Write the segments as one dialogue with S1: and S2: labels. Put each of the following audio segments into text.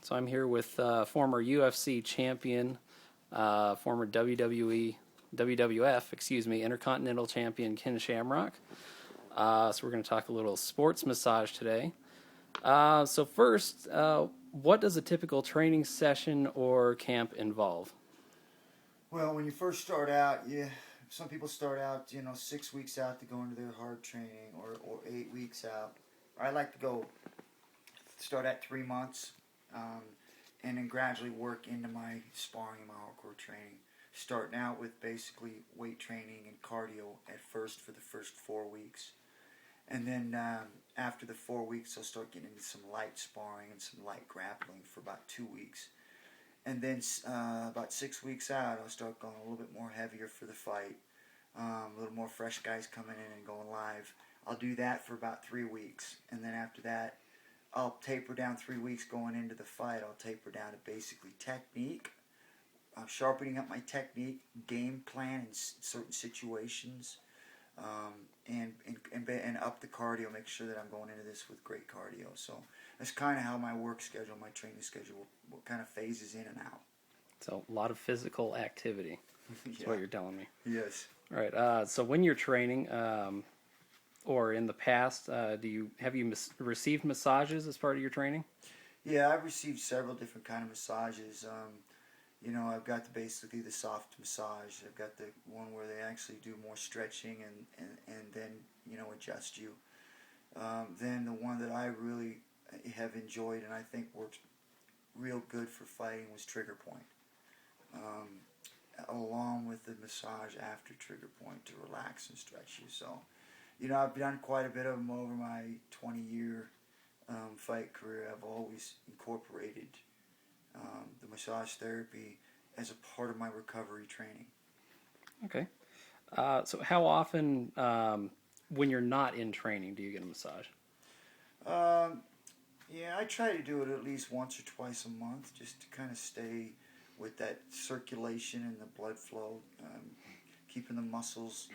S1: So I'm here with former UFC champion, former WWF, Intercontinental Champion Ken Shamrock. So we're going to talk a little sports massage today. So first, what does a typical training session or camp involve?
S2: Well, when you first start out, some people start out, 6 weeks out to go into their hard training, or 8 weeks out. I like to start at 3 months, and then gradually work into my sparring and my hardcore training. Starting out with basically weight training and cardio at first for the first 4 weeks. And then after the 4 weeks, I'll start getting into some light sparring and some light grappling for about 2 weeks. And then about 6 weeks out, I'll start going a little bit more heavier for the fight. A little more fresh guys coming in and going live. I'll do that for about 3 weeks. And then after that, I'll taper down 3 weeks going into the fight. I'll taper down to basically technique. I'm sharpening up my technique, game plan in certain situations, and up the cardio. Make sure that I'm going into this with great cardio. So that's kind of how my work schedule, my training schedule, what kind of phases in and out.
S1: So a lot of physical activity. That's
S2: Yeah.
S1: what you're telling me.
S2: Yes.
S1: All right. So when you're training, or in the past, have you received massages as part of your training?
S2: Yeah, I've received several different kind of massages. I've got basically the soft massage. I've got the one where they actually do more stretching and then adjust you. Then the one that I really have enjoyed and I think works real good for fighting was Trigger Point, along with the massage after Trigger Point to relax and stretch you. So, I've done quite a bit of them over my 20-year fight career. I've always incorporated the massage therapy as a part of my recovery training.
S1: Okay. So how often, when you're not in training, do you get a massage?
S2: Yeah, I try to do it at least once or twice a month, just to kind of stay with that circulation and the blood flow, keeping the muscles,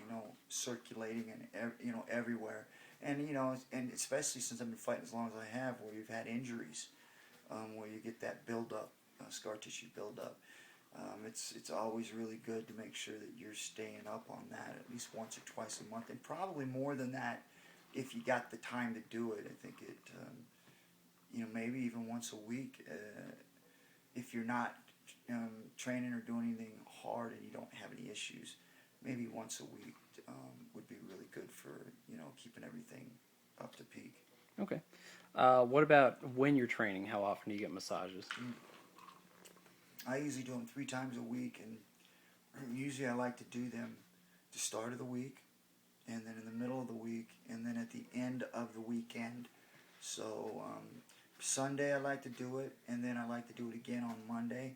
S2: circulating and everywhere. And and especially since I've been fighting as long as I have, where you've had injuries, where you get that buildup, scar tissue buildup. It's always really good to make sure that you're staying up on that at least once or twice a month, and probably more than that if you got the time to do it. I think maybe even once a week, if you're not training or doing anything hard and you don't have any issues. Maybe once a week would be really good for keeping everything up to peak.
S1: Okay. What about when you're training? How often do you get massages?
S2: I usually do them 3 times a week, and usually I like to do them at the start of the week, and then in the middle of the week, and then at the end of the weekend. So Sunday I like to do it, and then I like to do it again on Monday,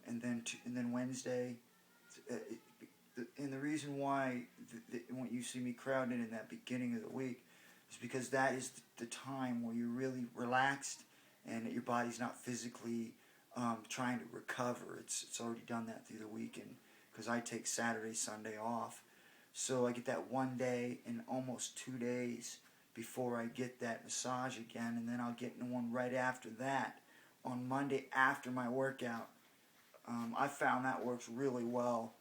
S2: and then Wednesday. And the reason why when you see me crowded in that beginning of the week is because that is the time where you're really relaxed and that your body's not physically trying to recover. It's already done that through the weekend because I take Saturday, Sunday off. So I get that 1 day and almost 2 days before I get that massage again, and then I'll get in one right after that on Monday after my workout. I found that works really well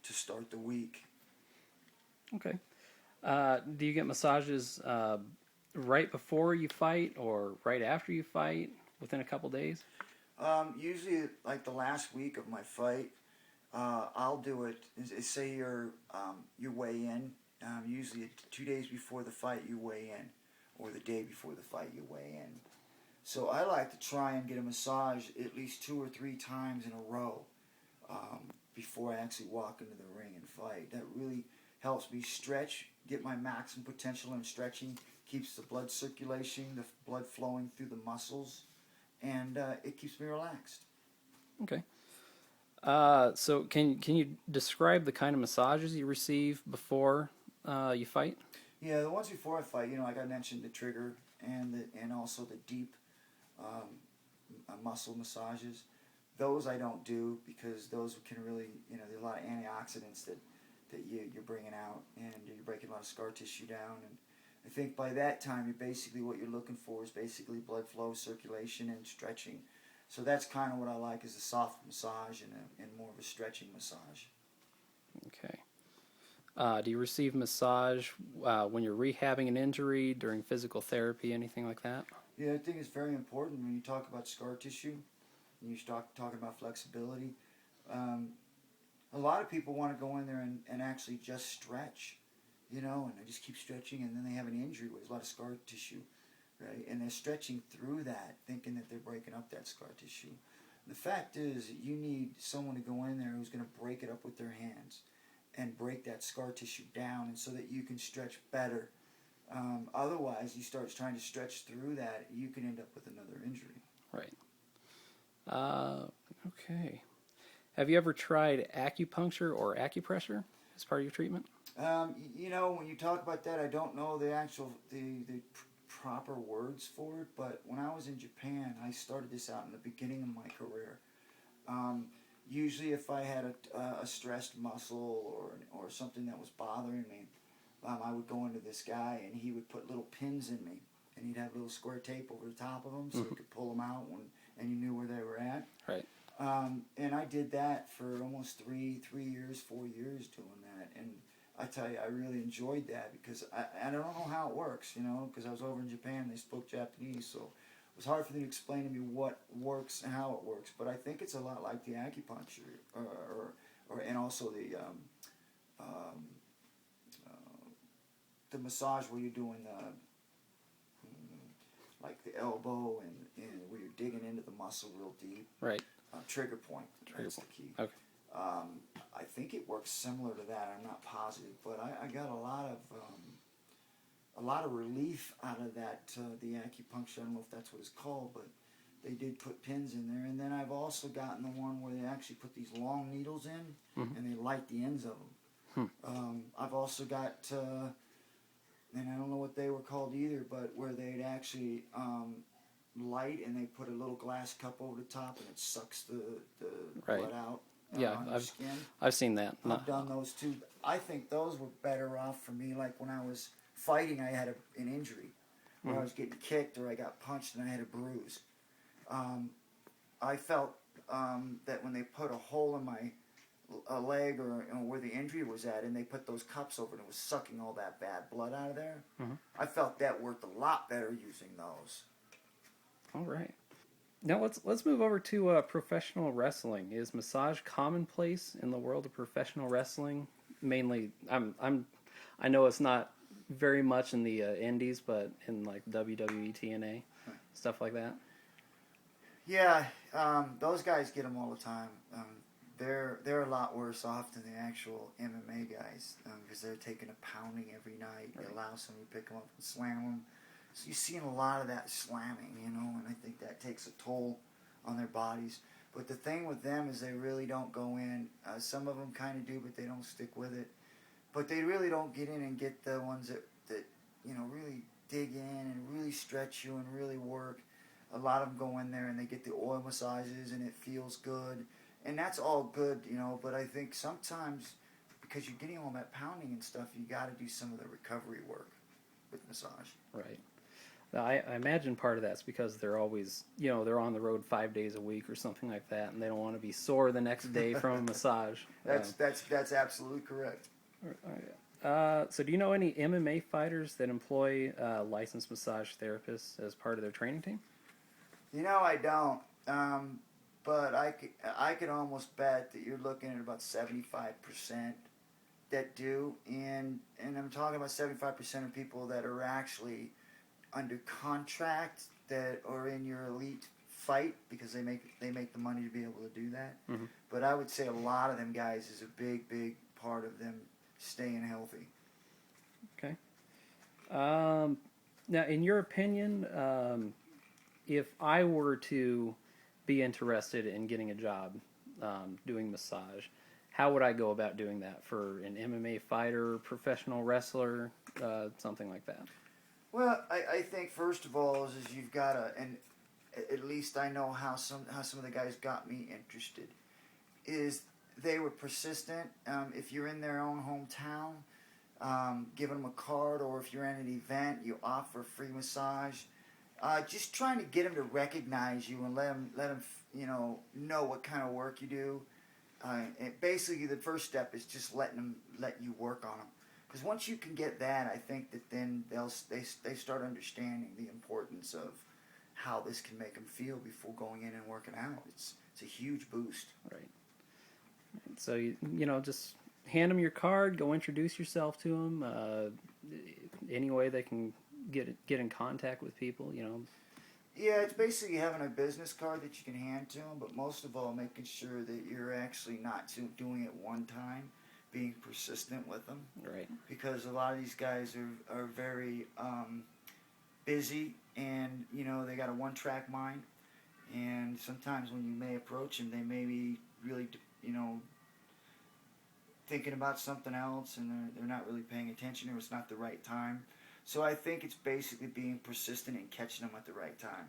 S2: to start the week.
S1: Okay. Do you get massages right before you fight or right after you fight within a couple days?
S2: Usually, like the last week of my fight, I'll do it. Say you weigh in. Usually 2 days before the fight you weigh in, or the day before the fight you weigh in. So I like to try and get a massage at least 2 or 3 times in a row before I actually walk into the ring and fight. That really helps me stretch, get my maximum potential in stretching, keeps the blood circulation, the blood flowing through the muscles, and it keeps me relaxed.
S1: Okay. So can you describe the kind of massages you receive before you fight?
S2: Yeah, the ones before I fight, like I mentioned, the trigger and also the deep muscle massages. Those I don't do because those can really, there's a lot of antioxidants that you're bringing out, and you're breaking a lot of scar tissue down, and I think by that time, what you're looking for is basically blood flow, circulation, and stretching. So that's kind of what I like, is a soft massage and more of a stretching massage.
S1: Okay. Do you receive massage when you're rehabbing an injury, during physical therapy, anything like that?
S2: Yeah, I think it's very important when you talk about scar tissue and you start talking about flexibility. A lot of people want to go in there and actually just stretch, and they just keep stretching, and then they have an injury where there's a lot of scar tissue, right? And they're stretching through that, thinking that they're breaking up that scar tissue. The fact is that you need someone to go in there who's going to break it up with their hands and break that scar tissue down, and so that you can stretch better. Otherwise, you start trying to stretch through that, you can end up with another injury.
S1: Right. Okay. Have you ever tried acupuncture or acupressure as part of your treatment?
S2: When you talk about that, I don't know the proper words for it, but when I was in Japan, I started this out in the beginning of my career. Usually if I had a stressed muscle or something that was bothering me, I would go into this guy, and he would put little pins in me, and he'd have little square tape over the top of them so you could pull them out and you knew where they were at.
S1: Right.
S2: And I did that for almost 4 years doing that. And I tell you, I really enjoyed that, because I don't know how it works, because I was over in Japan, they spoke Japanese, so it was hard for them to explain to me what works and how it works. But I think it's a lot like the acupuncture, and also the massage where you're doing like the elbow and where you're digging into the muscle real deep.
S1: Right.
S2: Trigger point. That's the key.
S1: Okay.
S2: I think it works similar to that. I'm not positive, but I got a lot of relief out of that. The acupuncture. I don't know if that's what it's called, but they did put pins in there. And then I've also gotten the one where they actually put these long needles in, and they light the ends of them. I've also got, and I don't know what they were called either, but where they'd actually light, and they put a little glass cup over the top, and it sucks the
S1: Right.
S2: blood out.
S1: Yeah,
S2: on your skin.
S1: I've seen that.
S2: I've done those too. I think those were better off for me. Like when I was fighting, I had an injury where I was getting kicked or I got punched and I had a bruise. I felt that when they put a hole in my leg or where the injury was at, and they put those cups over it, and it was sucking all that bad blood out of there. I felt that worked a lot better using those.
S1: All right. Now let's move over to professional wrestling. Is massage commonplace in the world of professional wrestling? Mainly, I know it's not very much in the indies, but in like WWE, TNA, stuff like that.
S2: Yeah, those guys get them all the time. They're a lot worse off than the actual MMA guys, because they're taking a pounding every night. Right. They allow somebody to pick them up and slam them. So you're seeing a lot of that slamming, and I think that takes a toll on their bodies. But the thing with them is they really don't go in. Some of them kind of do, but they don't stick with it. But they really don't get in and get the ones that really dig in and really stretch you and really work. A lot of them go in there and they get the oil massages and it feels good. And that's all good, but I think sometimes because you're getting all that pounding and stuff, you got to do some of the recovery work with massage.
S1: Right. Now, I imagine part of that's because they're always, they're on the road 5 days a week or something like that, and they don't want to be sore the next day from a massage.
S2: That's absolutely correct.
S1: So do you know any MMA fighters that employ licensed massage therapists as part of their training team?
S2: I don't. But I could almost bet that you're looking at about 75% that do, and I'm talking about 75% of people that are actually under contract that are in your elite fight because they make the money to be able to do that. Mm-hmm. But I would say a lot of them guys is a big part of them staying healthy.
S1: Okay. Now, in your opinion, if I were to be interested in getting a job doing massage, how would I go about doing that for an MMA fighter, professional wrestler, something like that?
S2: Well, I think first of all is you've got to, and at least I know how some of the guys got me interested, is they were persistent. If you're in their own hometown, giving them a card, or if you're at an event, you offer free massage. Just trying to get them to recognize you and let them know what kind of work you do. And basically, the first step is just let you work on them. Because once you can get that, I think that then they start understanding the importance of how this can make them feel before going in and working out. It's a huge boost.
S1: Right. So just hand them your card, go introduce yourself to them. Any way they can get in contact with people,
S2: Yeah, it's basically having a business card that you can hand to them, but most of all, making sure that you're actually not doing it one time, being persistent with them.
S1: Right.
S2: Because a lot of these guys are very busy, and they got a one-track mind, and sometimes when you may approach them, they may be really thinking about something else, and they're not really paying attention, or it's not the right time. So I think it's basically being persistent and catching them at the right time.